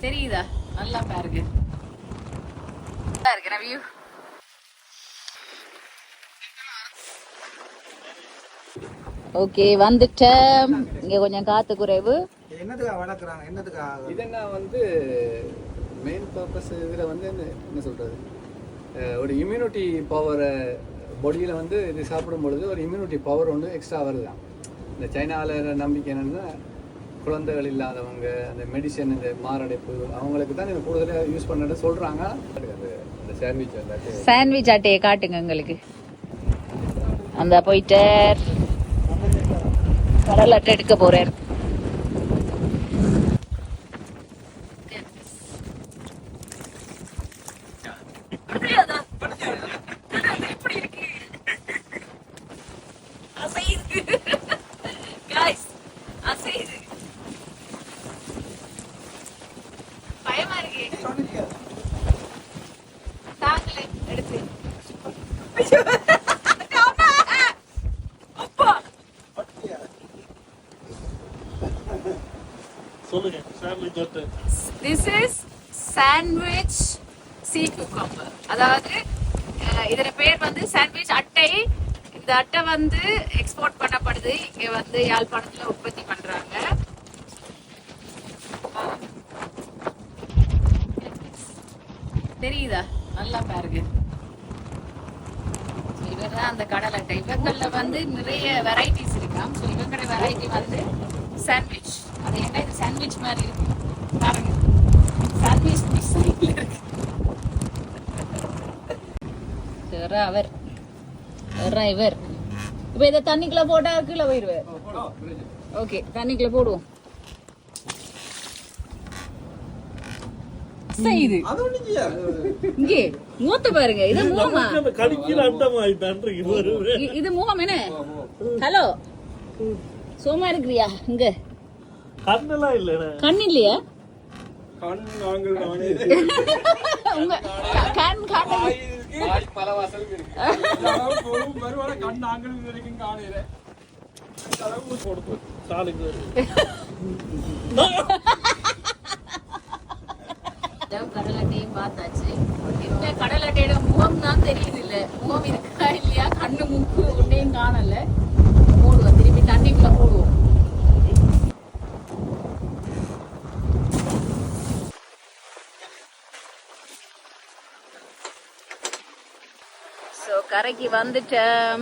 தெரியுதா? நல்லா பாருங்க. வியூ. ஓகே, வந்துட்டேன். இங்க கொஞ்சம் காத்து குறைவு. என்னதுக்காக வளர்க்குறாங்க? என்னதுக்காக? இதென்ன வந்து மெயின் பர்பஸ் இதில் வந்து என்ன சொல்கிறது, ஒரு இம்யூனிட்டி பவரை பாடியில் வந்து இது சாப்பிடும் பொழுது ஒரு இம்யூனிட்டி பவர் வந்து எக்ஸ்ட்ரா வருதுதான். இந்த சைனாவில் நம்பிக்கை என்னென்னா, குழந்தைகள் இல்லாதவங்க, அந்த மெடிசன், இந்த மாரடைப்பு, அவங்களுக்கு தான் இதை கூடுதலாக யூஸ் பண்ண சொல்கிறாங்க. அந்த சாண்ட்விச் அட்டையை காட்டுங்க எங்களுக்கு. அந்த போயிட்டு கடல் அட்டை எடுக்க போறார். பயமா இருக்கு. தாங்களே எடுத்து This is sandwich sea cucumber. அதாவது இதோட பேர் வந்து சாண்ட்விச் அட்டை. இந்த அட்டை வந்து எக்ஸ்போர்ட் பண்ணப்படுது. இங்க வந்து யாழ்ப்பாணத்துல உற்பத்தி பண்றாங்க. தெரியுதா? நல்லா பாருங்க. இவர்தான் அந்த கடல் அட்டை. இவங்கள்ல வந்து நிறைய வெரைட்டிஸ் இருக்காம். ஸோ இவங்களோட வெரைட்டி வந்து சாண்ட்விச். அது என்ன, இது சாண்ட்விச் மாதிரி இருக்கு பாருங்க. சாண்ட்விச் டிசைன்ல இருக்கு. அவர் இவர் இப்ப இதை தண்ணிக்குள்ள போட்டா கீழே போயிடுவார். ஓகே, தண்ணிக்குள்ள போடுவோம். இது இங்கே மூத்த பாருங்க. இது மூமா, இது மூகம் என்ன? ஹலோ, சோமா இருக்கிறியா? இங்க கண்ணெல்லாம் இல்ல. கண் இல்லையா? கண் கடல் அட்டையும் பார்த்தாச்சு. இந்த கடல் அட்டையோட முகம் தான் தெரியுது. இல்ல முகம் இருக்கா இல்லையா, கண்ணு மூக்கு ஒன்னையும் காணல. போடுவோம், திருப்பி தண்ணிக்குள்ள போடுவோம். கரைக்கு வந்துட்டேன்.